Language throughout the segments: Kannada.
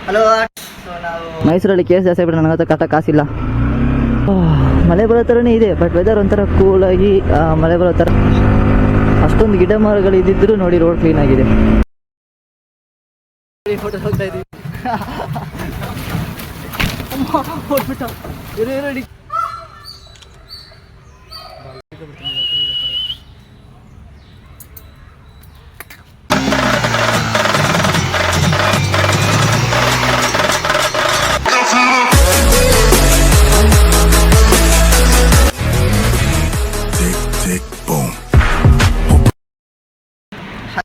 ಹಲೋ. ಸೊ ನಾವು ಮೈಸೂರಲ್ಲಿ ಕೇಸ್ ಜಾಸ್ತಿ ಆಗ್ಬಿಟ್ಟು ನನಗಂತೂ ಕಟ್ಟ ಕಾಸಿಲ್ಲ. ಮಳೆ ಬರೋ ಥರನೇ ಇದೆ, ಬಟ್ ವೆದರ್ ಒಂಥರ ಕೂಲಾಗಿ ಮಳೆ ಬರೋ ಥರ. ಅಷ್ಟೊಂದು ಗಿಡ ಮರಗಳು ಇದ್ದಿದ್ರು ನೋಡಿ, ರೋಡ್ ಕ್ಲೀನ್ ಆಗಿದೆ. ಫೋಟೋ ಹೋಗ್ತಾ ಇದೀವಿ.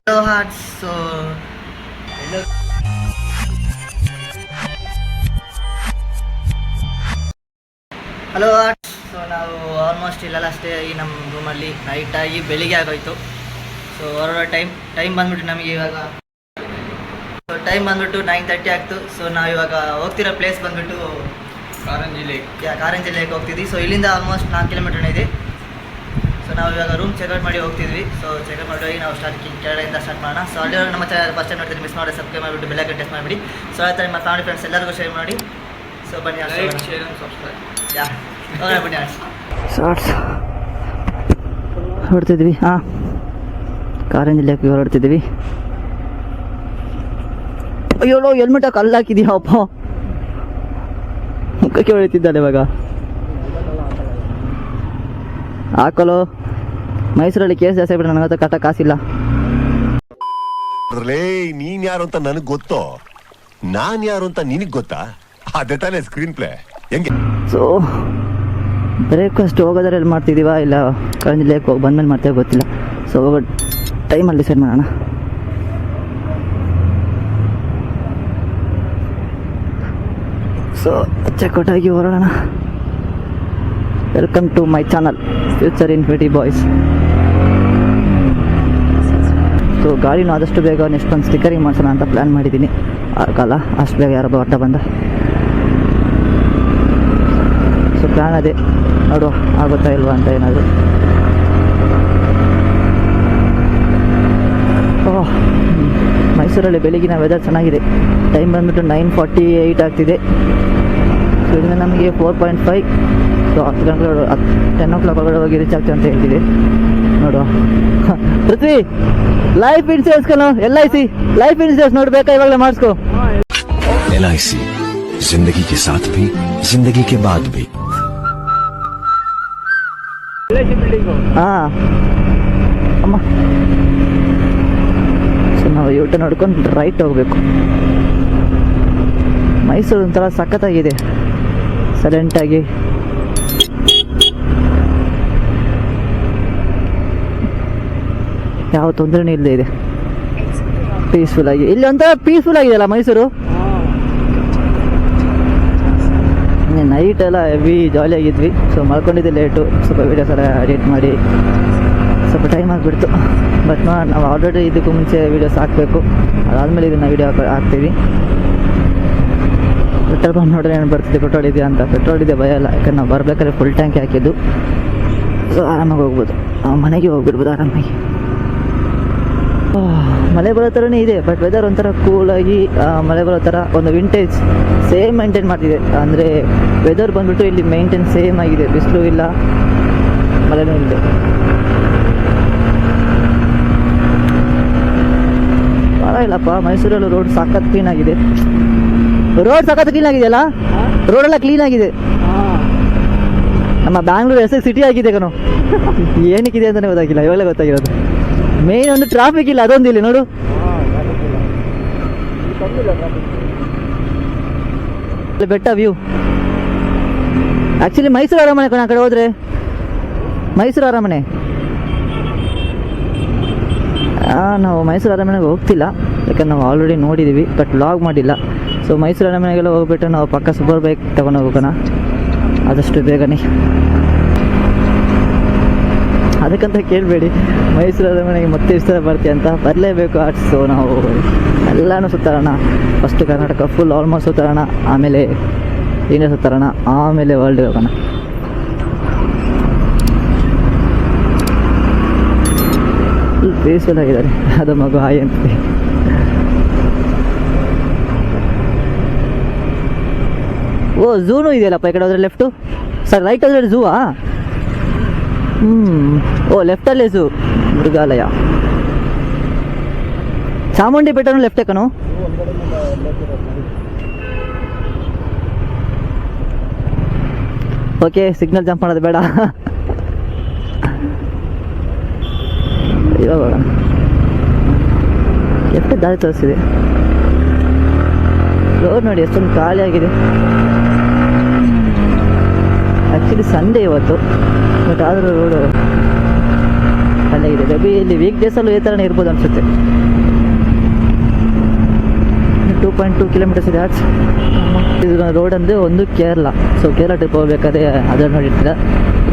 Hello hearts. So hello hearts. So ನಾವು ಆಲ್ಮೋಸ್ಟ್ ಇಲ್ಲೆಲ್ಲ ಅಷ್ಟೇ ಆಗಿ ನಮ್ಮ ರೂಮಲ್ಲಿ ನೈಟಾಗಿ ಬೆಳಿಗ್ಗೆ ಆಗೋಯ್ತು. ಸೊ ಹೊರಡೋ ಟೈಮ್ ಬಂದ್ಬಿಟ್ಟು ನಮಗೆ ಇವಾಗ ಟೈಮ್ ಬಂದ್ಬಿಟ್ಟು 9:30 ಆಗ್ತು. ಸೊ ನಾವು ಇವಾಗ ಹೋಗ್ತಿರೋ ಪ್ಲೇಸ್ ಬಂದ್ಬಿಟ್ಟು ಕಾರಂಜಿ ಲೇಕ್ ಹೋಗ್ತಿದ್ವಿ. ಸೊ ಇಲ್ಲಿಂದ ಆಲ್ಮೋಸ್ಟ್ 4 ಕಿಲೋಮೀಟರ್ ಇದೆ. ಸೊ ನಾವು ಇವಾಗ ರೂಮ್ ಚೆಕ್ಔಟ್ ಮಾಡಿ ಹೋಗ್ತಿದ್ವಿ. ಸೊ ಚೆಕ್ಔಟ್ ಮಾಡಿ ನಾವು ಕೆಳಗಡೆಯಿಂದ ಸ್ಟಾರ್ಟ್ ಮಾಡೋಣ. ಸೊ ಅಲ್ಲಿ ನಮ್ಮ ಚಾನಲ್ ಫಸ್ಟ್ ಟೈಮ್ ನೋಡ್ತೀವಿ, ಮಿಸ್ ಮಾಡಿ ಸಬ್ಸ್ಕ್ರೈಬ್ ಮಾಡಿಬಿಟ್ಟು ಬೆಲ್ ಐಕಾನ್ ಟೆಸ್ಟ್ ಮಾಡಿಬಿಡಿ. ಸೊ ಆ ಥರ ನಿಮ್ಮ ಫ್ಯಾಮಿಲಿ ಫ್ರೆಂಡ್ಸ್ ಎಲ್ಲರಿಗೂ ಶೇರ್ ಮಾಡಿ. ಸೊ ಬನ್ನಿ, ಶೇರ್ ಆ್ಯಂಡ್ ಸಬ್ಸ್ಕ್ರೈಬ್. ಬನ್ನಿ ಶಾರ್ಟ್ಸ್ ಹೊರಡ್ತಿದ್ವಿ. ಕಾರಂಜಿ ಲೇಕ್ಗೆ ಹೊರಡ್ತಿದ್ವಿ. ಅಯ್ಯೋ, ಹೆಲ್ಮೆಟ್ ಕಲ್ಲು ಹಾಕಿದೀಯ ಅಪ್ಪ, ಮುಖಕ್ಕೆ ಹೊಳಿತಿದ್ದಾಳೆ ಇವಾಗ. ಹಾಕಲು ಮೈಸೂರಲ್ಲಿ ಕೇಸ್ ಜಾಸ್ತಿ ಆಗ್ಬಿಟ್ಟು ನನಗಂತೂ ಕಟ್ಟ ಕಾಸಿಲ್ಲ. ನೀನ್ ಯಾರು ಅಂತ ನನಗ್ ಗೊತ್ತೋ, ನಾನ್ ಯಾರು ಅಂತ ನಿನಗ್ ಗೊತ್ತಾ? ಅದೇ ತಾನೇ ಸ್ಕ್ರೀನ್ ಪ್ಲೇ. ಹೆಂಗೆ? ಸೊ ಬ್ರೇಕ್ಫಾಸ್ಟ್ ಹೋಗೋದ್ರೆ ಎಲ್ಲಿ ಮಾಡ್ತಿದ್ದೀವ, ಇಲ್ಲ ಕಾರಂಜಿ ಲೇಕ್ ಹೋಗಿ ಬಂದ್ಮೇಲೆ ಮಾಡ್ತೇವೆ ಗೊತ್ತಿಲ್ಲ. ಸೊ ಹೋಗೋ ಟೈಮಲ್ಲಿ ಡಿಸೈಡ್ ಮಾಡೋಣ. ಸೊ ಚೆಕ್ಔಟ್ ಆಗಿ ಹೊರಡೋಣ. Welcome to my channel future infinity boys. So ಗಾಡಿನೂ ಆದಷ್ಟು ಬೇಗ ನೆಕ್ಸ್ಟ್ ಒಂದು ಸ್ಟಿಕ್ಕರಿಂಗ್ ಮಾಡಿಸೋಣ ಅಂತ ಪ್ಲ್ಯಾನ್ ಮಾಡಿದ್ದೀನಿ. ಆಗಲ್ಲ ಅಷ್ಟು ಬೇಗ ಯಾರೊಬ್ಬ ಅಡ್ಡ ಬಂದ. ಸೊ ಪ್ಲ್ಯಾನ್ ಅದೇ, ನೋಡುವ ಆಗುತ್ತಾ ಇಲ್ವಾ ಅಂತ ಏನಾದರೂ. ಮೈಸೂರಲ್ಲಿ ಬೆಳಗಿನ ವೆದರ್ ಚೆನ್ನಾಗಿದೆ. ಟೈಮ್ ಬಂದ್ಬಿಟ್ಟು 9:48 ಆಗ್ತಿದೆ. ಸೊ ಇದರಿಂದ ನಮಗೆ 4.5. ಸೊ 10 ಗಂಟೆ 10 o'clock ಒಳಗಡೆ ಹೋಗಿ ರೀಚ್ ಆಗ್ತೀವಿ ಅಂತ ಹೇಳ್ತಿದೆ. ನೋಡುವ. ಪೃಥ್ವಿ, ಲೈಫ್ ಇನ್ಶೂರೆನ್ಸ್ ಕಣೋ, LIC ಲೈಫ್ ಇನ್ಶೂರೆನ್ಸ್ ನೋಡ್ಬೇಕಾ, ಇವಾಗಲೇ ಮಾಡಿಸ್ಕೋ. LIC जिंदगी के साथ भी जिंदगी के बाद भी. ಅಮ್ಮ, ಸೊ ನಾವು ಯೂಟರ್ನ್ ನೋಡ್ಕೊಂಡು ರೈಟ್ ಹೋಗ್ಬೇಕು. ಮೈಸೂರು ಒಂಥರ ಸಖತ್ತಾಗಿದೆ, ಸೈಲೆಂಟಾಗಿ. ಯಾವ ತೊಂದರೆನೂ ಇಲ್ಲದೆ ಇದೆ, ಪೀಸ್ಫುಲ್ ಆಗಿ. ಇಲ್ಲಿ ಒಂಥರ ಪೀಸ್ಫುಲ್ ಆಗಿದೆಯಲ್ಲ ಮೈಸೂರು. ನೈಟ್ ಎಲ್ಲ ಹೆವಿ ಜಾಲಿ ಆಗಿದ್ವಿ. ಸೊ ಮಲ್ಕೊಂಡಿದ್ದೆ ಲೇಟು, ಸ್ವಲ್ಪ ವೀಡಿಯೋಸ್ ಎಲ್ಲ ಎಡಿಟ್ ಮಾಡಿ ಸ್ವಲ್ಪ ಟೈಮ್ ಆಗಿಬಿಡ್ತು. ಬಟ್ ನಾವು ಆಲ್ರೆಡಿ ಇದಕ್ಕೂ ಮುಂಚೆ ವೀಡಿಯೋಸ್ ಹಾಕಬೇಕು, ಅದಾದಮೇಲೆ ಇದನ್ನು ವೀಡಿಯೋ ಹಾಕ್ತೀವಿ. ಪೆಟ್ರೋಲ್ ಬಂದು ನೋಡಿದ್ರೆ ಏನು ಬರ್ತಿದೆ, ಪೆಟ್ರೋಲ್ ಇದೆಯಾ ಅಂತ. ಪೆಟ್ರೋಲ್ ಇದೆ, ಭಯ ಇಲ್ಲ, ಯಾಕಂದ್ರೆ ನಾವು ಬರಬೇಕಾದ್ರೆ ಫುಲ್ ಟ್ಯಾಂಕ್ ಹಾಕಿದ್ದು. ಸೊ ಆರಾಮಾಗಿ ಹೋಗ್ಬೋದು, ಮನೆಗೆ ಹೋಗ್ಬಿಡ್ಬೋದು ಆರಾಮಾಗಿ. ಮಳೆ ಬರೋ ಥರನೇ ಇದೆ, ಬಟ್ ವೆದರ್ ಒಂಥರ ಕೂಲಾಗಿ ಮಳೆ ಬರೋ ಥರ ಒಂದು ವಿಂಟೇಜ್ ಸೇಮ್ ಮೇಂಟೈನ್ ಮಾಡ್ತಿದೆ. ಅಂದರೆ ವೆದರ್ ಬಂದ್ಬಿಟ್ಟು ಇಲ್ಲಿ ಮೇಂಟೈನ್ ಸೇಮ್ ಆಗಿದೆ, ಬಿಸಿಲು ಇಲ್ಲ, ಮಳೆನೂ ಇದೆ. ಪರವಾಗಿಲ್ಲಪ್ಪ, ಮೈಸೂರಲ್ಲೂ ರೋಡ್ ಸಖತ್ ಕ್ಲೀನ್ ಆಗಿದೆ. ರೋಡ್ ಸಖತ್ ಕ್ಲೀನ್ ಆಗಿದೆಯಲ್ಲ, ರೋಡೆಲ್ಲ ಕ್ಲೀನ್ ಆಗಿದೆ. ನಮ್ಮ ಬ್ಯಾಂಗ್ಳೂರು ಸಿಟಿ ಆಗಿದೆ ಕಣೋ. ಏನಕ್ಕಿದೆ ಅಂತಲೇ ಗೊತ್ತಾಗಿಲ್ಲ, ಇವಾಗಲೇ ಗೊತ್ತಾಗಿರೋದು. ಮೇನ್ ಒಂದು ಟ್ರಾಫಿಕ್ ಇಲ್ಲ, ಅದೊಂದು ಇಲ್ಲಿ ನೋಡು. ಬೆಟ್ಟ ವ್ಯೂ. ಆ್ಯಕ್ಚುಲಿ ಮೈಸೂರು ಅರಮನೆ ಕಣ, ಆ ಕಡೆ ಹೋದ್ರೆ ಮೈಸೂರು ಅರಮನೆ. ನಾವು ಮೈಸೂರು ಅರಮನೆಗೆ ಹೋಗ್ತಿಲ್ಲ, ಯಾಕಂದ್ರೆ ನಾವು ಆಲ್ರೆಡಿ ನೋಡಿದ್ದೀವಿ, ಬಟ್ ವ್ಲಾಗ್ ಮಾಡಿಲ್ಲ. ಸೊ ಮೈಸೂರು ಅರಮನೆಗೆಲ್ಲ ಹೋಗ್ಬಿಟ್ಟು ನಾವು ಪಕ್ಕ ಸೂಪರ್ ಬೈಕ್ ತೊಗೊಂಡು ಹೋಗೋಣ ಆದಷ್ಟು ಬೇಗನೆ. ಅದಕ್ಕಂತ ಕೇಳಬೇಡಿ, ಮೈಸೂರು ಅರಮನೆಗೆ ಮತ್ತೆ ಇಷ್ಟ ಬರ್ತೀವಿ ಅಂತ, ಬರಲೇಬೇಕು. ಸೊ ನಾವು ಎಲ್ಲನೂ ಸುತ್ತಾರೋಣ. ಫಸ್ಟು ಕರ್ನಾಟಕ ಫುಲ್ ಆಲ್ಮೋಸ್ಟ್ ಸುತ್ತಾರೋಣ, ಆಮೇಲೆ ಇಂಡಿಯಾ ಸುತ್ತಾರೋಣ, ಆಮೇಲೆ ವರ್ಲ್ಡ್ ಹೋಗೋಣ. ಫುಲ್ ಪೀಸ್ಫುಲ್ ಆಗಿದ್ದಾರೆ. ಅದು ಮಗು ಹಾಯ್ ಅಂತಿದೆ. ಓ ಝೂನು ಇದೆಯಲ್ಲಪ್ಪ ಈ ಕಡೆ ಹೋದ್ರೆ ಲೆಫ್ಟು ಸರ್ ರೈಟ್ ಹೋದ್ರೆ ಝೂವಾ ಓ ಲೆಫ್ಟಲ್ಲೇ ಝೂ ಮೃಗಾಲಯ ಚಾಮುಂಡಿ ಬೆಟ್ಟನೂ ಲೆಫ್ಟೇ ಕಣು ಓಕೆ ಸಿಗ್ನಲ್ ಜಂಪ್ ಮಾಡೋದು ಬೇಡ ಇವಾಗ ಎಷ್ಟು ದಾರಿ ತೋರಿಸಿದೆ ರೋಡ್ ನೋಡಿ ಎಷ್ಟೊಂದು ಖಾಲಿ ಆಗಿದೆ ಆ್ಯಕ್ಚುಲಿ ಸಂಡೇ ಇವತ್ತು ಬಟ್ ಆದರೂ ರೋಡು ಖಾಲಿ ಆಗಿದೆ ಮೇಬಿ ಇಲ್ಲಿ ವೀಕ್ ಡೇಸಲ್ಲೂ ಈ ಥರನೇ ಇರ್ಬೋದು ಅನಿಸುತ್ತೆ 2.2 ಕಿಲೋಮೀಟರ್ಸ್ ಇದೆ ಆರ್ಟ್ಸ್ ಇದು ರೋಡ್ ಅಂದರೆ ಒಂದು ಕೇರಳ ಸೊ ಕೇರಳ ಟ್ರಿಪ್ ಹೋಗ್ಬೇಕಾದ್ರೆ ಅದನ್ನು ನೋಡಿರ್ತೀರ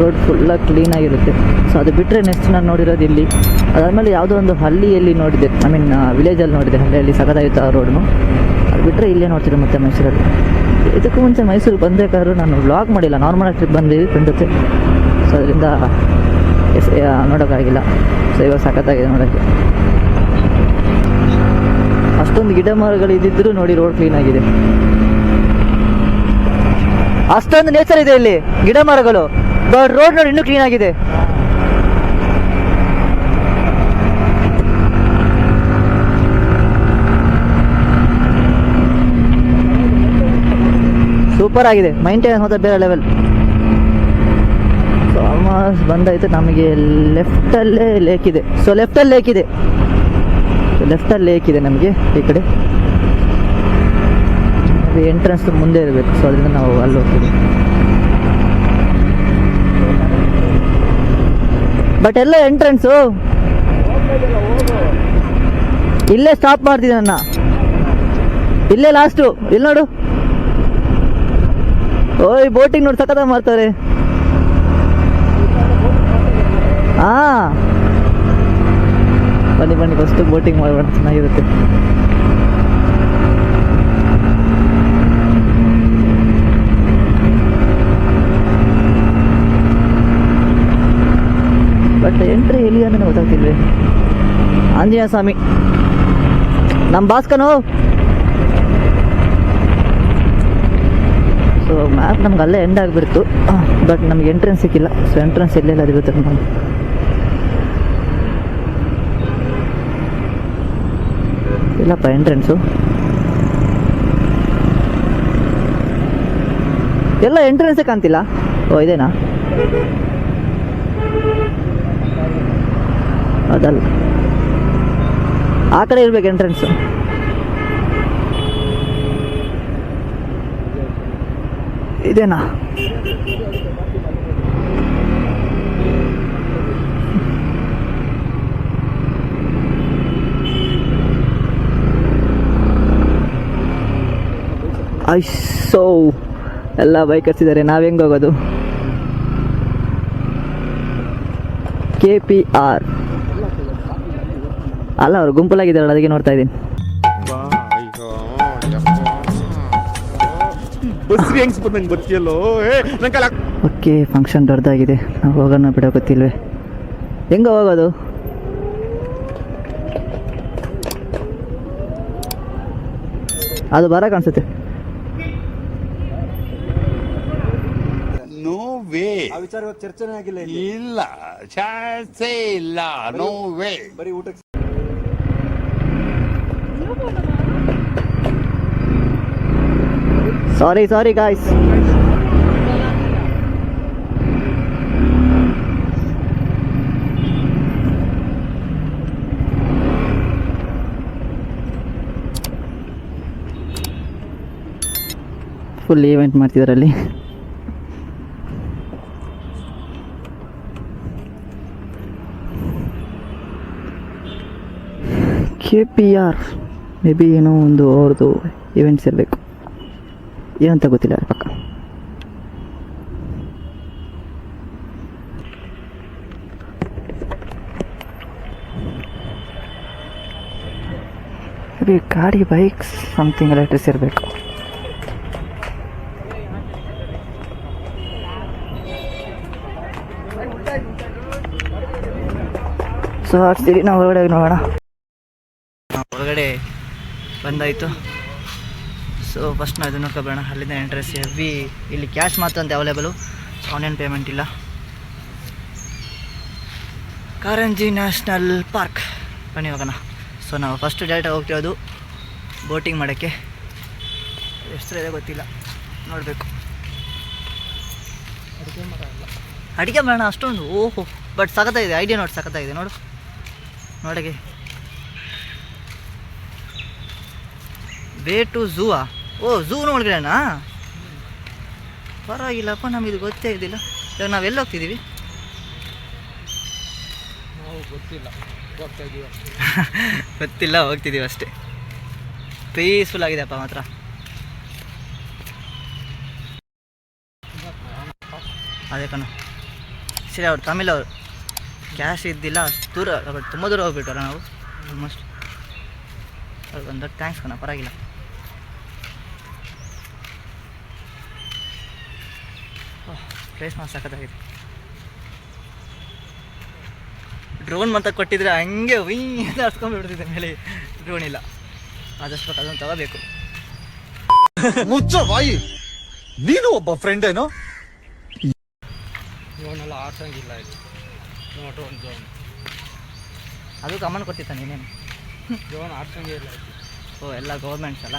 ರೋಡ್ ಫುಲ್ಲಾಗಿ ಕ್ಲೀನಾಗಿರುತ್ತೆ ಸೊ ಅದು ಬಿಟ್ಟರೆ ನೆಕ್ಸ್ಟ್ ನಾನು ನೋಡಿರೋದು ಇಲ್ಲಿ ಅದಾದಮೇಲೆ ಯಾವುದೋ ಒಂದು ಹಳ್ಳಿಯಲ್ಲಿ ನೋಡಿದೆ ಐ ಮೀನ್ ವಿಲೇಜಲ್ಲಿ ನೋಡಿದೆ ಹಳ್ಳಿಯಲ್ಲಿ ಸಖತ್ತಾಗಿತ್ತು ಆ ರೋಡ್ನು ಅದು ಬಿಟ್ಟರೆ ಇಲ್ಲೇ ನೋಡ್ತೀರಿ ಮತ್ತೆ ಮೈಸೂರಲ್ಲಿ ಇದಕ್ಕೂ ಮುಂಚೆ ಮೈಸೂರಿಗೆ ಬಂದಬೇಕಾದ್ರೂ ನಾನು ವ್ಲಾಗ್ ಮಾಡಿಲ್ಲ ನಾರ್ಮಲಾಗಿ ಟ್ರಿಪ್ ಬಂದಿದ್ದೀವಿ ಫ್ರೆಂಡ್ ಜೊತೆ ಸೊ ಅದರಿಂದ ನೋಡೋಕ್ಕಾಗಿಲ್ಲ ಸೊ ಇವಾಗ ಸಖತ್ತಾಗಿದೆ ನೋಡೋಕ್ಕೆ ಅಷ್ಟೊಂದು ಗಿಡ ಮರಗಳು ಇದ್ದಿದ್ರು ನೋಡಿ ರೋಡ್ ಕ್ಲೀನ್ ಆಗಿದೆ ಅಷ್ಟೊಂದು ನೇಚರ್ ಇದೆ ಇಲ್ಲಿ ಗಿಡ ಮರಗಳು ಬಟ್ ರೋಡ್ ನೋಡಿ ಇನ್ನೂ ಕ್ಲೀನ್ ಆಗಿದೆ ಸೂಪರ್ ಆಗಿದೆ ಮೈಂಟೈನ್ ಹೋದ ಬೇರೆ ಲೆವೆಲ್ ಸೊ ಆಲ್ಮೋಸ್ಟ್ ಬಂದಾಯ್ತು ನಮಗೆ ಲೆಫ್ಟಲ್ಲೇ ಲೇಕ್ ಇದೆ ಸೊ ಲೆಫ್ಟಲ್ಲಿ ಲೇಕ್ ಇದೆ ಲೆಫ್ಟಲ್ಲಿ ಲೇಕ್ ಇದೆ ನಮಗೆ ಈ ಕಡೆ ಎಂಟ್ರೆನ್ಸ್ ಮುಂದೆ ಇರಬೇಕು ಸೊ ಅದರಿಂದ ನಾವು ಅಲ್ಲಿ ಹೋಗ್ತೀವಿ ಬಟ್ ಎಲ್ಲ ಎಂಟ್ರೆನ್ಸು ಇಲ್ಲೇ ಸ್ಟಾಪ್ ಮಾಡ್ತಿದ್ದೆ ನನ್ನ ಇಲ್ಲೇ ಲಾಸ್ಟು ಇಲ್ಲಿ ನೋಡು ಓಯ್ ಬೋಟಿಂಗ್ ನೋಡಿ ಸಖತ್ತಾಗಿ ಮಾಡ್ತಾರೆ ಹಾಂ ಬನ್ನಿ ಬನ್ನಿ ಫಸ್ಟ್ ಬೋಟಿಂಗ್ ಮಾಡೋಣ ಚೆನ್ನಾಗಿರುತ್ತೆ ಬಟ್ ಎಂಟ್ರಿ ಎಲ್ಲಿ ಅಂದ್ರೆ ಗೊತ್ತಾಗ್ತಿಲ್ವೇ ಆಂಜನೇಯ ಸ್ವಾಮಿ ನಮ್ಮ ಭಾಸ್ಕನು ಸೊ ಮ್ಯಾಪ್ ನಮ್ಗೆ ಅಲ್ಲೇ ಎಂಡ್ ಆಗಿಬಿಡ್ತು ಬಟ್ ನಮ್ಗೆ ಎಂಟ್ರೆನ್ಸ್ ಸಿಕ್ಕಿಲ್ಲ ಸೊ ಎಂಟ್ರೆನ್ಸ್ ಎಲ್ಲೆಲ್ಲ ಇರುತ್ತೆ ನಮಗೆ ಇಲ್ಲಪ್ಪ ಎಂಟ್ರೆನ್ಸು ಎಲ್ಲ ಎಂಟ್ರೆನ್ಸೇ ಕಾಣ್ತಿಲ್ಲ ಓ ಇದೇನಾ ಅದಲ್ಲ ಆ ಕಡೆ ಇರ್ಬೇಕು ಎಂಟ್ರೆನ್ಸು ಇದೇನಾ ಐಸೋ ಎಲ್ಲ ಬೈಕ್ ಹಚ್ಚಿದ್ದಾರೆ ನಾವು ಹೆಂಗೆ ಹೋಗೋದು KPR ಅಲ್ಲ ಅವ್ರು ಗುಂಪಲಾಗಿದ್ದಾರಲ್ಲ ಅದಕ್ಕೆ ನೋಡ್ತಾ ಇದ್ದೀನಿ ಓಕೆ ಫಂಕ್ಷನ್ ದೊಡ್ಡದಾಗಿದೆ ನಾವು ಹೋಗೋಣ ಬಿಡೋ ಗೊತ್ತಿಲ್ವೇ ಹೆಂಗೆ ಹೋಗೋದು ಅದು ಬರ ಕಾಣಿಸುತ್ತೆ ನೋ ವೇ ಆ ವಿಚಾರ ಚರ್ಚೆನೇ ಆಗಿಲ್ಲ ಇಲ್ಲ ಚಾನ್ಸೇ ಇಲ್ಲ ನೋ ವೇ ಬರೀ ಊಟಕ್ಕೆ ಸಾರಿ ಗಾಯ್ಸ್ ಫುಲ್ ಈವೆಂಟ್ ಮಾಡ್ತಿದ್ರಲ್ಲಿ KPR ಮೇ ಬಿ ಏನೋ ಒಂದು ಅವ್ರದ್ದು ಇವೆಂಟ್ಸ್ ಇರಬೇಕು ಏನಂತ ಗೊತ್ತಿಲ್ಲ ಪಕ್ಕ ಮೇ ಬಿ ಗಾಡಿ ಬೈಕ್ಸ್ ಸಮಥಿಂಗ್ ಎಲೆಕ್ಟ್ರಿಕ್ಸ್ ಇರಬೇಕು ಸೊ ಆಡ್ತೀವಿ ನಾವು ಹೊರಗಡೆ ನೋಡೋಣ ಹೊರಗಡೆ ಬಂದಾಯಿತು ಸೊ ಫಸ್ಟ್ ನಾವು ಇದನ್ನು ನೋಡ್ಕೊಬೇಡ, ಅಲ್ಲಿಂದ ಎಂಟ್ರೆನ್ಸ್ ಹೆವಿ. ಇಲ್ಲಿ ಕ್ಯಾಶ್ ಮಾತ್ರ ಅಂತ ಅವೈಲೇಬಲು, ಆನ್ಲೈನ್ ಪೇಮೆಂಟ್ ಇಲ್ಲ. ಕಾರಂಜಿ ನ್ಯಾಷನಲ್ ಪಾರ್ಕ್ ಬನ್ನಿ ಹೋಗೋಣ. ಸೊ ನಾವು ಫಸ್ಟ್ ಡೈರೆಕ್ಟಾಗಿ ಹೋಗ್ತಿರೋದು ಬೋಟಿಂಗ್ ಮಾಡೋಕ್ಕೆ. ಎಷ್ಟು ಇದೆ ಗೊತ್ತಿಲ್ಲ, ನೋಡಬೇಕು. ಅಡುಗೆ ಮಾಡೋಣ ಅಷ್ಟೊಂದು, ಓಹೋ ಬಟ್ ಸಖತ್ತಾಗಿದೆ ಐಡಿಯಾ ನೋಡಿ, ಸಖತ್ತಾಗಿದೆ ನೋಡು ನೋಡಗೆ. ವೇ ಟು ಝೂವಾ? ಓ ಝೂ ನೋಡ್ಗಳೇನಾ, ಪರವಾಗಿಲ್ಲಪ್ಪ, ನಮಗೆ ಇದು ಗೊತ್ತೇ ಇದ್ದಿಲ್ಲ. ಇವಾಗ ನಾವು ಎಲ್ಲಿ ಹೋಗ್ತಿದ್ದೀವಿ ಗೊತ್ತಿಲ್ಲ, ಹೋಗ್ತಿದ್ದೀವಿ ಅಷ್ಟೇ. ಪೀಸ್ಫುಲ್ ಆಗಿದೆಪ್ಪ ಮಾತ್ರ. ಅದೇ ಕಣ ಸರಿ, ಅವ್ರು ತಮಿಳ್ ಅವರು, ಕ್ಯಾಶ್ ಇದ್ದಿಲ್ಲ, ಅಷ್ಟು ದೂರ, ತುಂಬ ದೂರ ಹೋಗ್ಬಿಟ್ಟಲ್ಲ ನಾವು ಆಲ್ಮೋಸ್ಟ್. ಅವ್ರಿಗೆ ಒಂದು ದೊಡ್ಡ ಥ್ಯಾಂಕ್ಸ್ ಕಣ, ಪರವಾಗಿಲ್ಲ. ಪ್ಲೇಸ್ ಮಾತ್ರ ಸಖತ್ತಾಗಿದೆ. ಡ್ರೋನ್ ಮಾತ್ರ ಕೊಟ್ಟಿದ್ರೆ ಹಂಗೆ ವೀ ಅಂತ ಹರ್ಸ್ಕೊಂಡ್ಬಿಡ್ತಿದ್ದೆ ಮೇಲೆ. ಡ್ರೋನ್ ಇಲ್ಲ, ಆದಷ್ಟು ಬೇಗ ಅದನ್ನು ತಗೋಬೇಕು. ಮುಚ್ಚ ಬಾಯಿ, ನೀನು ಒಬ್ಬ ಫ್ರೆಂಡ್ ಏನೋ. ಇವನೆಲ್ಲ ಆಡ್ಸಂಗಿಲ್ಲ ಇದು ಡ್ರೋನ್ ಅದು ಕಮನ್ ಕೊಟ್ಟಿತ್ತ ನೀನೇನು? ಡ್ರೋನ್ ಆಡ್ಸಂಗೇ ಇಲ್ಲ. ಓ ಎಲ್ಲ ಗೌರ್ಮೆಂಟ್ಸ್ ಅಲ್ಲ.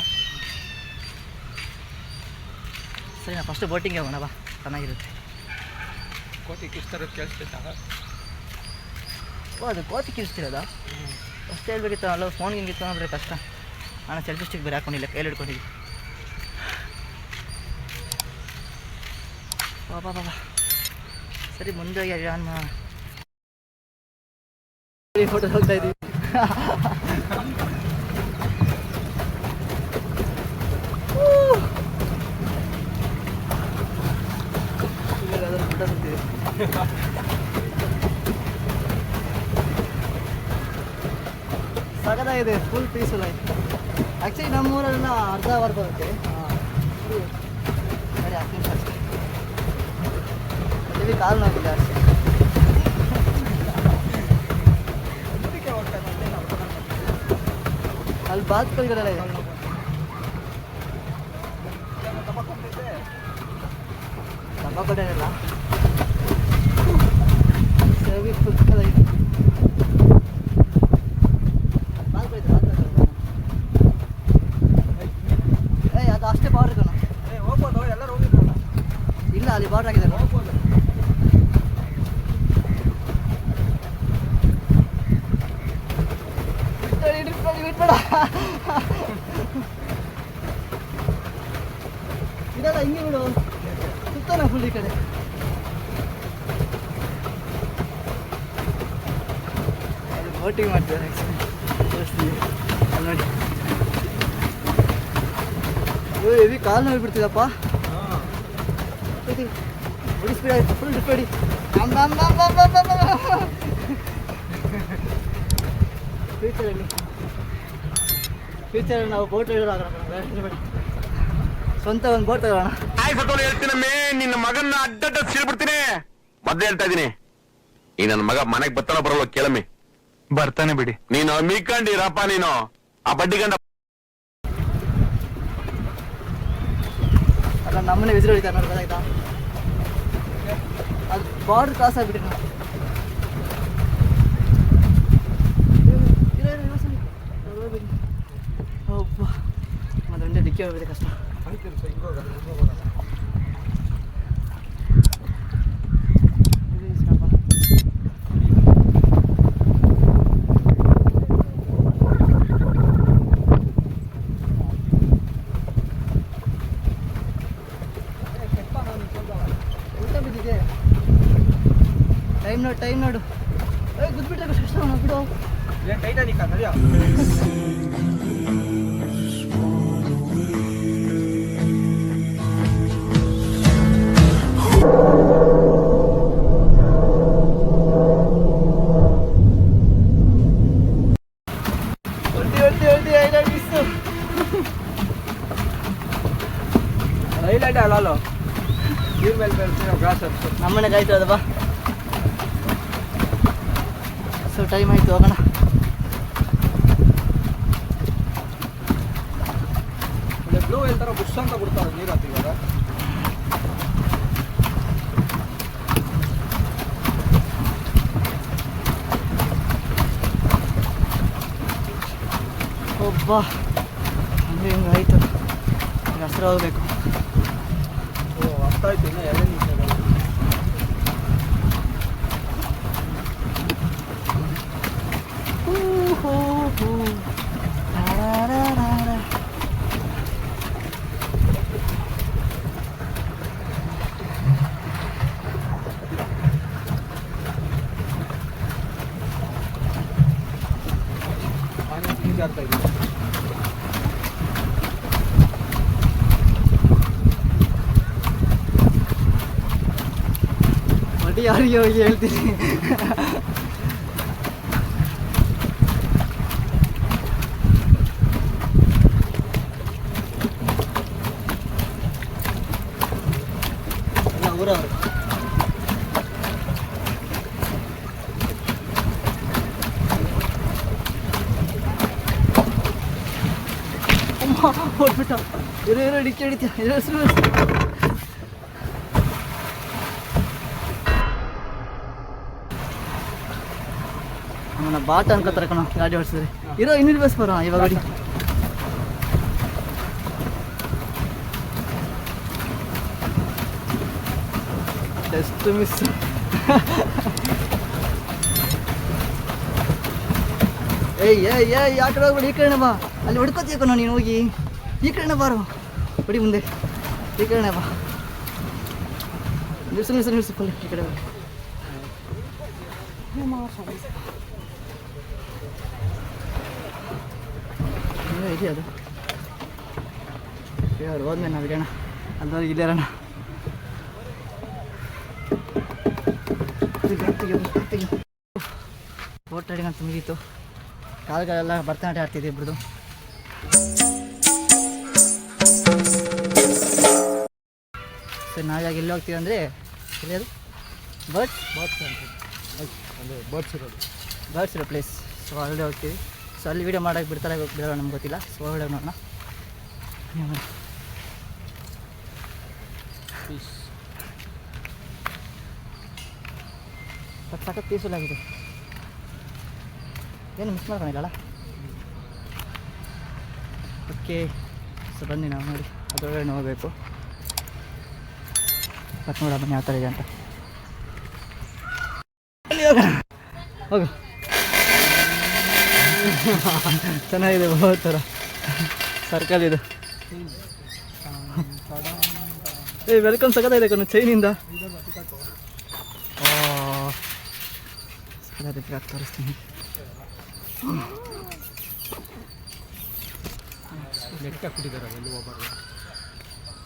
ಸರಿ, ನಾ ಫಸ್ಟ್ ಬೋಟಿಂಗ್ಗೆ ಹೋಗೋಣ ಬಾ, ಚೆನ್ನಾಗಿರುತ್ತೆ. ಕೋತಿ ಕಿಸ್ತರ ಕೇಳಿಸ್ತಿದ್ದಾಗ. ಓ ಅದು ಕೋತಿ ಕಿರಿಸ್ತಿರೋದಾ? ಫಸ್ಟ್ ಹೇಳ್ಬೇಕಿತ್ತು ಅಲ್ಲ, ಫೋನ್ ಹಿಂಗಿತ್ತು ಅಂದರೆ ಕಷ್ಟ. ನಾನು ಸೆಲ್ಫಿ ಸ್ಟಿಕ್ ಬೇರೆ ಹಾಕೊಂಡಿಲ್ಲ, ಕೈಯಲ್ಲಿ ಹಿಡ್ಕೊಂಡಿದ್ದೆ. ಬಾಬಾ ಬಾಬಾ, ಸರಿ ಮುಂದೆ ನಾನು ಫೋಟೋ ಹೋಗ್ತಾ ಇದ್ದೀವಿ. ಸಗದಾಗಿದೆ, ಫುಲ್ ಪೀಸ್ಫುಲ್ ಆಯಿತು. ಆ್ಯಕ್ಚುಲಿ ನಮ್ಮೂರೆಲ್ಲ ಅರ್ಧ ಅವರ್ ಬರುತ್ತೆ. ಸರಿ 10 ನಿಮಿಷ ಅಷ್ಟೇ. ಇಲ್ಲಿ ಕಾಲು ನೋವಿಲ್ಲ ಅಷ್ಟೇ. ಅಲ್ಲಿ ಬಾತ್ಕಲ್ಗಳೆಲ್ಲ ಇದೆ. ತಮ್ಮಕೊಟ್ಟೇನಿಲ್ಲ, ಸರಿ ಫುಲ್ ಇದೆ. ಅದು ಅಷ್ಟೇ ಬಾರ್ಡ್ರ್ ಕಣ. ಹೋಗ್ಬೋದು, ಎಲ್ಲರೂ ಹೋಗಿದ್ರಲ್ಲ. ಇಲ್ಲ ಅಲ್ಲಿ ಬಾರ್ಡ್ರ್ ಆಗಿದೆ. ಹೋಗ್ಬೋದು. ಇದೆಲ್ಲ ಹಿಂಗೆ ಬಿಡು, ಸುತ್ತಾನ ಫುಲ್ ಈ ಕಡೆ. ಅಲ್ಲಿ ಬೋಟಿಂಗ್ ಮಾಡ್ತಾರೆ ಆ್ಯಕ್ಚುಲಿ, ಅಲ್ಲಿ ನೋಡಿ. ಹೆವಿ ಕಾಲು ನೋವು ಬಿಡ್ತಿದ್ದಪ್ಪ. ಸ್ಪೀಡ್ ಆಯ್ತು, ಫುಲ್ ಡಿಪೆಡಿ. ಫ್ಯೂಚರಲ್ಲಿ ನಾವು ಬೋಟ್ ರೈಡರ್ ಆಗೋಣ, ಸ್ವಂತ ಒಂದು ಬೋಟ್ ತಗೋಣ. ಹೇಳ್ತೀನಮ್ಮೆ, ನಿನ್ನ ಮಗನ್ನ ಅಡ್ಡ ಸೀಳ್ಬಿಡ್ತೀನಿ. ಮೊದ್ಲೇ ಹೇಳ್ತಾ ಇದೀನಿ, ಈ ನನ್ನ ಮಗ ಮನೆಗೆ ಬರ್ತಾನೋ ಬರಲ್ಲ ಕೇಳಮ್ಮೆ. ಬರ್ತಾನೆ ಬಿಡಿ. ನೀನು ಮೀಕೊಂಡಿರಪ್ಪ, ನೀನು ಆ ಬಡ್ಡಿ ಗಂಡ. ಅಲ್ಲ ನಮ್ಮನೆ ವಿಸಿಲ್ ಹೊಡಿತಾರೆ ನೋಡಿ, ಗೊತ್ತಾಯ್ತಾ? ಅದು ಬಾರ್ಡ್ರ್ ಕ್ರಾಸ್ ಆಗಿಬಿಟ್ಟು ನಾವು ಒಬ್ಬ ಅದೊಂದೇ ಡಿಕ್ಕಿ ಹೋಗ್ಬೇಕು ಕಷ್ಟ. ಟೈಮ್ ನೋಡು, ಗುದ್ಬಿಟ್ರೆ ಕಷ್ಟ ಬಿಡು. ಏನು ಟೈಟಾನಿಕ್ ನಡೆಯ. ಐಲ್ಯಾಂಡ್ ಅಲ್ಲ, ನೀರ್ ಮೇಲೆ ಬೆಳೆಸಿರೋ ಗ್ರಾಸ್ ಅಷ್ಟು. ನಮ್ಮನೆಗೆ ಆಯ್ತು ಅದಪ್ಪ. ಸೊ ಟೈಮ್ ಆಯಿತು, ಹೋಗೋಣ. ಬ್ಲೂ ಬೋರ್ವೆಲ್ ಥರ ಬುಷ್ ಅಂತ ಬಿಡ್ತಾರೆ ನೀರು ಹತ್ತಿವಾಗ. ಒಬ್ಬ ಅಂದರೆ ಹಿಂಗೆ ಆಯಿತು, ಹಸಿರು ಹೋಗ್ಬೇಕು. ಓ ಅರ್ಥ ಆಯ್ತು. ಇನ್ನು 2 ನಿಮಿಷ. ಆಗ್ತಾ ಇದೆ. ಒಟ್ಟು ಯಾರಿಗೆ ಹೋಗಿ ಹೇಳ್ತೀನಿ. ಎಲ್ಲ ಊರವರು. ಹೊಡ್ಬಿಟ್ಟ. ಇರೋ ಡಿಕ್ಕಿ ಹಿಡಿತೀಯ. ಅವನ ಬಾಟ ಅನ್ಕೋತಾರೆ ಕಣ ಗಾಡಿ ಓಡಿಸಿದ್ರೆ. ಇನ್ನೂರು ಬಸ್ ಬರೋ ಇವಾಗ ಗಾಡಿ. Just miss. ಏಯ್ ಆ ಕಡೆ ಹೋಗ್ಬಿಡಿ, ಈ ಕಡೆ ಬಾ. ಅಲ್ಲಿ ಹೊಡ್ಕೋತೀಯ ಕಣ ನೀನು ಹೋಗಿ. ಈ ಕಡೆ ಬಾರು, ಹೊಡಿ ಮುಂದೆ. ಈ ಕಡೆ ಬಾ. ನಿಲ್ಸು ಫುಲ್ ಈ ಕಡೆ ಹೋಗಿ. ಇದೆಯಾ ಅದು? ಯಾರು ಹೋದ್ಮೇಲೆ ನಾವು ಇಡೋಣ, ಅಲ್ಲೋಗಿ ಇಲ್ಲೇ ಇರೋಣ. ಬೋಟ್ ರೈಡಿಂಗ್ ಅಂತ ಮುಗೀತು. ಕಾಲುಗಳೆಲ್ಲ ಭರತನಾಟ್ಯ ಆಡ್ತಿದ್ದೆ ಇಬ್ಬರದು. ಸರಿ, ನಾವಾಗ ಎಲ್ಲಿ ಹೋಗ್ತೀವಿ ಅಂದರೆ ಎಲ್ಲಿ ಅದು ಬರ್ಡ್ಸ್ ಇರೋ ಪ್ಲೇಸ್. ಸೊ ಅಲ್ಲೇ ಹೋಗ್ತೀವಿ. ಸೊ ಅಲ್ಲಿ ವೀಡಿಯೋ ಮಾಡೋಕ್ಕೆ ಬಿಡ್ತಾರೆ ಬಿಡೋಲ್ಲ ನಮ್ಗೆ ಗೊತ್ತಿಲ್ಲ. ಸೊ ವೀಡಿಯೋ ನೋಡೋಣ. ಸಖತ್ ಪೀಸ್ಫುಲ್ ಆಗಿದೆ. ಏನು ಮಿಸ್ ಮಾಡ್ಕೊಂಡಿಲ್ಲಲ್ಲ. ಓಕೆ, ಸೊ ಬನ್ನಿ ನಾವು ನೋಡಿ ಅದರೊಳಗಡೆ ನೋಡಬೇಕು. ಮತ್ತೆ ನೋಡ ಬನ್ನಿ ಯಾವ ಥರ ಇದೆ ಅಂತ. ಹೋಗು. ಚೆನ್ನಾಗಿದೆ, ಬಹುತ್ ಥರ ಸರ್ಕಲ್ ಇದು. ವೆಲ್ಕಮ್ ಸಖತ್ತಾಗಿದೆ ಕಣ್ಣು ಚೈನಿಂದ. ತೋರಿಸ್ತೀನಿ.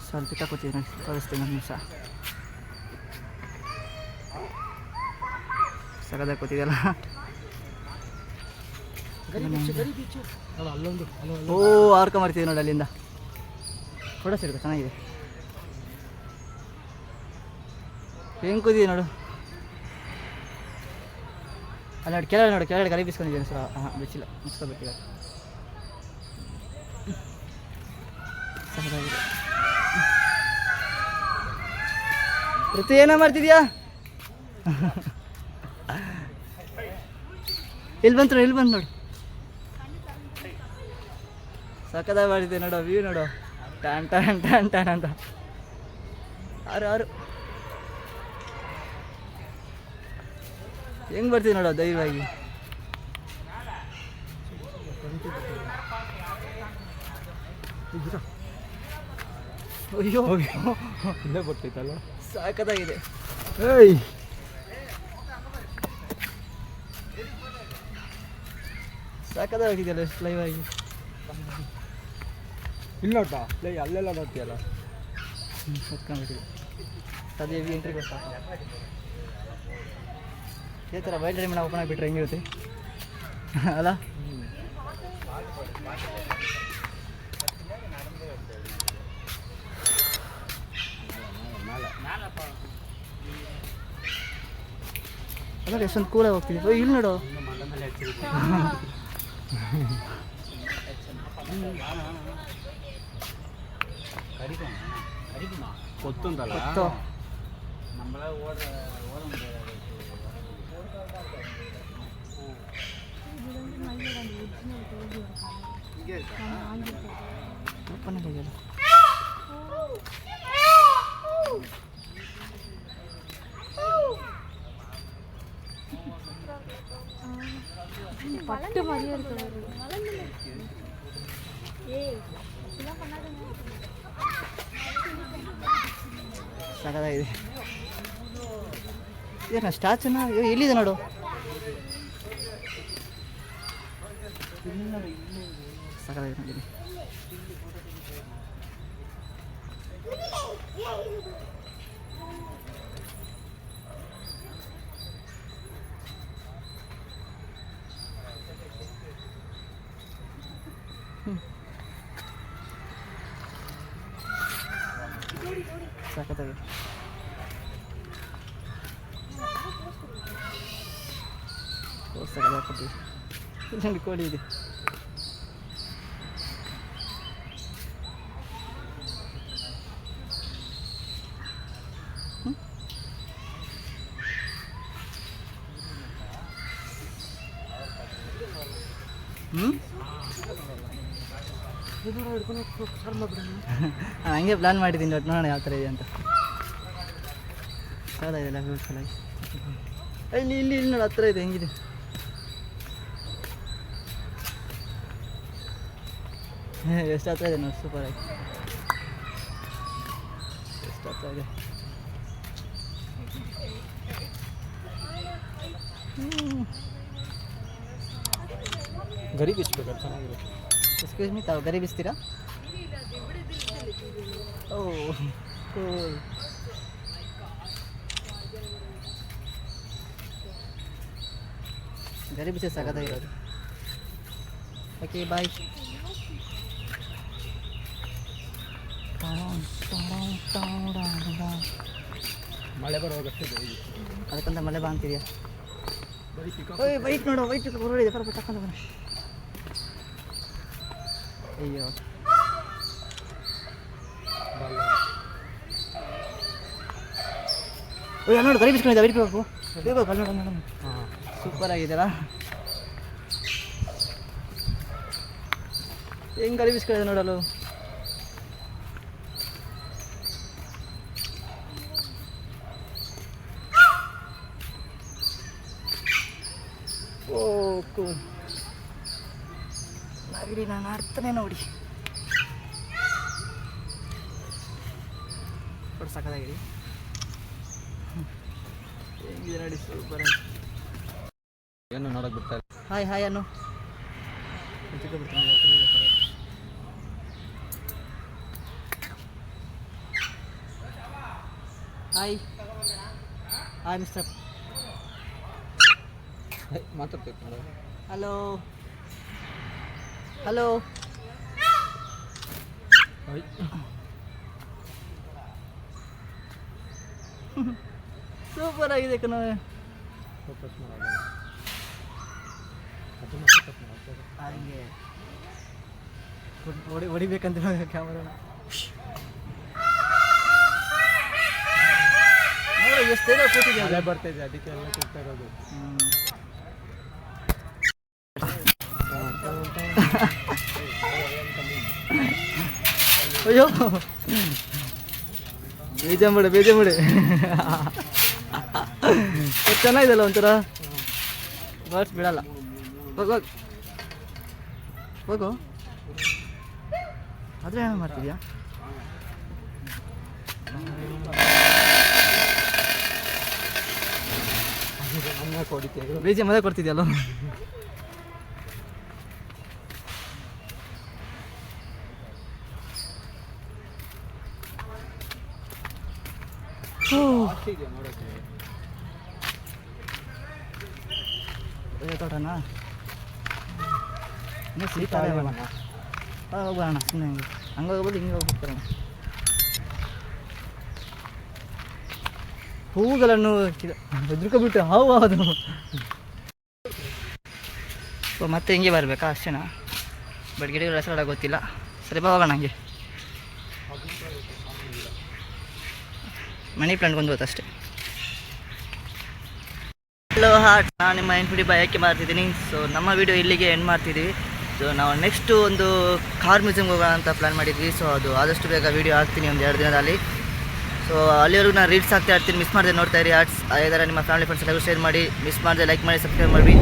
ಸ್ವಲ್ಪ ಪಿಕ್ಕ ಕೂತಿದ್ದೀನಿ, ತೋರಿಸ್ತೀನಿ ಒಂದು ನಿಮಿಷ. ಸಗದಾಗ ಕೂತಿದೆಯಲ್ಲ. ಓ ಆರ್ಕೊಂಬರ್ತೀವಿ ನೋಡಿ ಅಲ್ಲಿಂದ. ಫೋಟೋ ಸಿಗುತ್ತೆ, ಚೆನ್ನಾಗಿದೆ. ಹೆಂಗೆ ಕೂತಿದೆ ನೋಡು. ಅಲ್ಲಿ ನೋಡಿ ಕೆಳಗಡೆ ಗಲಿ ಬೀಸ್ಕೊಂಡಿದ್ದೀನಿ ಸರ್. ಬಿಚ್ಚಿಲ್ಲ, ಮುಚ್ಕೋಬೇಕೀಗ. ಸಹಜವಾಗಿದೆ. ಋತು ಏನೋ ಮಾಡ್ತಿದ್ಯಾ? ಇಲ್ಲಿ ಬಂತು ನೋಡಿ. ಸಕ್ಕದಾಗ ಮಾಡಿದ್ದೆ ನೋಡು, ವ್ಯೂ ನೋಡು. ಟ್ಯಾನ್ ಟ್ಯಾನ್ ಟ್ಯಾನ್ ಟ್ಯಾನ್ ಅಂತ. ಆರು ಹೆಂಗೆ ಬರ್ತೀವಿ ನೋಡು ಧೈರ್ಯವಾಗಿ. ಅಯ್ಯೋ ಇಲ್ಲೇ ಬರ್ತಿತ್ತಲ್ಲ. ಸಾಕದಾಗಿದೆ. ಏಯ್ ಸಾಕದಾಗಿದೆಯಲ್ಲ ಎಷ್ಟು ಲೈವ್ ಆಗಿ. ಇಲ್ಲ ನೋಟ ಅಲ್ಲೆಲ್ಲ ನೋಡ್ತೀಯಲ್ಲ. ಹೊತ್ಕೊಂಡ್ಬಿಟ್ಟಿದೆ. ಅದೇ ಎಂಟ್ರಿ ಗೊತ್ತಾ ಇದೇ ಥರ ವೈಲ್ಡ್ ಡ್ರೈವ್ ಓಪನ್ ಆಗಿಬಿಟ್ರೆ ಹೆಂಗಿರುತ್ತೆ ಅಲ್ಲ. ಅಲ್ಲ ಎಷ್ಟೊಂದು ಕೂಲಾಗಿ ಹೋಗ್ತಿದ್ವಿ. ಇಲ್ಲಿ ನೋಡು. കൊത്തുണ്ടല്ലോ കൊത്തോ നമ്മളെ ಓಪನ್ ಆಗಿದೆಯಲ್ಲ பட்டு மாதிரியே இருக்கிறாரு. ಸಾಕಾಗಿದೆ ಏನು ಸ್ಟ್ಯಾಚುನ ಎಲ್ಲಿದೆ ನೋಡು ಸಾಕಾಗಿದೆ ನೋಡಿರಿ ಸಾಕತ್ತಾಗಿ ಸಾಕಾಗ್ಬಿಟ್ಟು ಇಲ್ಲೊಂದು ಕೋಳಿ ಇದೆ ಹಂಗೆ ಪ್ಲಾನ್ ಮಾಡಿದ್ದೀನಿ ಒಟ್ಟು ನೋಡೋಣ ಯಾವ ಥರ ಇದೆ ಅಂತ ಯಾವುದಾಗಿದೆಲ್ಲ ಬ್ಯೂಟಿಫುಲ್ ಆಗಿ ಇಲ್ಲಿ ಇಲ್ಲಿ ಇಲ್ಲಿ ನೋಡಿ ಹತ್ರ ಇದೆ ಹೆಂಗಿದೆ ಎಷ್ಟು ಹತ್ರ ಇದೆ ನೋಡಿ ಸೂಪರ್ ಆಗಿ ಎಷ್ಟು ಹತ್ರ ಇದೆ ಗರಿ ಬಿಸ್ಬೇಕು ಚೆನ್ನಾಗಿರುತ್ತೆ. ಎಕ್ಸ್ಕ್ಯೂಸ್ ಮೀ ತಾವು ಗರಿ ಬಿಸ್ತೀರಾ ಓ ಕೂಲ್ ಗರಿ ಬಿಸಿ ಸಖತ್ತಾಗಿರೋದು ಓಕೆ ಬಾಯ್ ಮಳೆ ಬರುವಾಗಷ್ಟೇ ಅದಕ್ಕಂತ ಮಳೆ ಬಾ ಅಂತಿದ್ಯಾ ಓಯ್ ವೈಟ್ ನೋಡು ವೈಟ್ ಹೊರಡಿದೆ ಬರ ತಕೊಂಡು ಬರ ಅಯ್ಯೋ ಓಯ್ ನೋಡು ಗರಿ ಬಿಸ್ಕೊಂಡಿದ್ದೆ ವೈಟ್ ಬೇಕು ಬೇಕು ಅಲ್ಲಿ ನೋಡು ನೋಡು ಸೂಪರ್ ಆಗಿದೆಯಲ್ಲ ಹೆಂಗೆ ಗರಿ ಬಿಸ್ಕೊಂಡಿದೆ ನೋಡಲು ಓ ಕೂಲ್ ನಾಗಿರಿ ನಾನು ಆಡ್ತಾನೆ ನೋಡಿ ಕೊಟ್ಟು ಸಾಕಾಗಿರಿ ಹೆಂಗಿದೆ ನೋಡಿ ಸೂಪರ್ ಏನು ನೋಡಕ್ ಬಿಡ್ತಾರೆ. ಹಾಯ್ ಹಾಯ್ ಅನ್ನು ಹಾಯ್ ಹಾಯ್ ಮಿಸ್ಟರ್ ಮಾತಾಡ್ಬೇಕು ನೋಡ. ಹಲೋ ಹಲೋ ಸೂಪರ್ ಆಗಿದೆ ಕಣ ಫೋಕಸ್ ಮಾಡೋದು ಅದನ್ನ ಫೋಕಸ್ ಮಾಡೋದು. ಹಾಗೆ ಹೊಡಿಬೇಕಂತ ಕ್ಯಾಮರಾನ ನೋಡಿ ಎಷ್ಟೇನೋ ಕೂತಿದೆ ಮಳೆ ಬರ್ತಾಯಿದೆ ಅದಕ್ಕೆ ಎಲ್ಲ ಕೂಗ್ತಾ ಇರೋದು. ಅಯ್ಯೋ ಬೇಜಾಂಬಿಡೆ ಬೇಜಾಂಬಿಡೆ ಚೆನ್ನಾಗಿದೆಲ್ಲ ಒಂಥರ ಬರ್ಡ್ಸ್ ಬಿಡಲ್ಲ ಹೋಗು ಹೋಗು ಆದರೆ ಏನು ಮಾಡ್ತಿದ್ಯಾ ಅನ್ನ ಕೊಡಿತೀವಿ ಬೇಜ ಮದ ಕೊಡ್ತಿದ್ಯಲ್ಲ ಇದೆ ನೋಡೋಕ್ಕೆ. ತೋಟನಾ ಇನ್ನೂ ಶೀತ ಹೋಗೋಣ ಹೋಗೋಣ ಸುಮ್ಮನೆ ಹಂಗೆ ಹೋಗ್ಬೋದು ಹಿಂಗೆ ಹೋಗ್ಬಿಡ್ತಾರಣ ಹೂಗಳನ್ನು ಹೆದ್ರಿಕೊಬಿಟ್ಟು ಹಾವು ಅದು ಮತ್ತೆ ಹಿಂಗೆ ಬರಬೇಕಾ ಅಷ್ಟೇನಾ ಬಟ್ ಗಿಡಗಳ ಹೆಸರು ಗೊತ್ತಿಲ್ಲ ಸರಿ ಬಾ ಹೋಗೋಣ ಹಂಗೆ ಮನಿ ಪ್ಲಾಂಟ್ ಒಂದು ಅಷ್ಟೇ. ಹಲೋ ಹಾರ್ಟ್, ನಾನು ನಿಮ್ಮ ಎನ್ಪಿಡಿ ಬಯಕೆ ಮಾಡ್ತಿದ್ದೀನಿ. ಸೊ ನಮ್ಮ ವಿಡಿಯೋ ಇಲ್ಲಿಗೆ ಎಂಡ್ ಮಾಡ್ತಿದ್ದೀವಿ. ಸೊ ನಾವು ನೆಕ್ಸ್ಟು ಒಂದು ಕಾರ್ ಮ್ಯೂಸಿಯಮ್ಗೆ ಹೋಗೋಣ ಅಂತ ಪ್ಲ್ಯಾನ್ ಮಾಡಿದ್ವಿ. ಸೊ ಅದು ಆದಷ್ಟು ಬೇಗ ವೀಡಿಯೋ ಹಾಕ್ತೀನಿ ಒಂದು 2 ದಿನದಲ್ಲಿ. ಸೊ ಅಲ್ಲಿವರೆಗೂ ನಾನು ರೀಲ್ಸ್ ಹಾಕ್ತಾ ಇರ್ತೀನಿ, ಮಿಸ್ ಮಾಡಿದೆ ನೋಡ್ತಾ ಇರಿ ಆರ್ಟ್ಸ್. ಅದೇ ಥರ ನಿಮ್ಮ ಫ್ಯಾಮಿಲಿ ಫ್ರೆಂಡ್ಸ್ ಎಲ್ಲರೂ ಶೇರ್ ಮಾಡಿ, ಮಿಸ್ ಮಾಡಿದೆ ಲೈಕ್ ಮಾಡಿ, ಸಬ್ಸ್ಕ್ರೈಬ್ ಮಾಡಿ.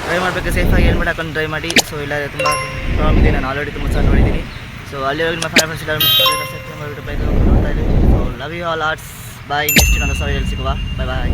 ಡ್ರೈವ್ ಮಾಡಬೇಕು ಸೇಫಾಗಿ ಹೆಲ್ಮೆಟ್ ಹಾಕೊಂಡು ಡ್ರೈವ್ ಮಾಡಿ. ಸೊ ಇಲ್ಲ ತುಂಬ ಪ್ರಾಬ್ಲಮ್ ಇದೆ, ನಾನು ಆಲ್ರೆಡಿ ತುಂಬ ಸಹ ನೋಡಿದ್ದೀನಿ. ಸೊ ಅಲ್ಲಿವರೆಗೂ ನಿಮ್ಮ ಫ್ಯಾಮಿಲಿ ಫ್ರೆಂಡ್ಸ್ ಎಲ್ಲರೂ ಮಿಸ್ ಮಾಡಿದ್ರೆ ಸಬ್ಸ್ಕ್ರೈಬ್ ಮಾಡಿಬಿಟ್ಟು ಬೈಕ್ ನೋಡ್ತಾ ಇದ್ದೀವಿ. So love you all hearts. Bye. Next ನಾನು ಹೊಸ ವಿಡಿಯೋಲಿ ಸಿಗುವ. ಬಾಯ್ ಬಾಯ್.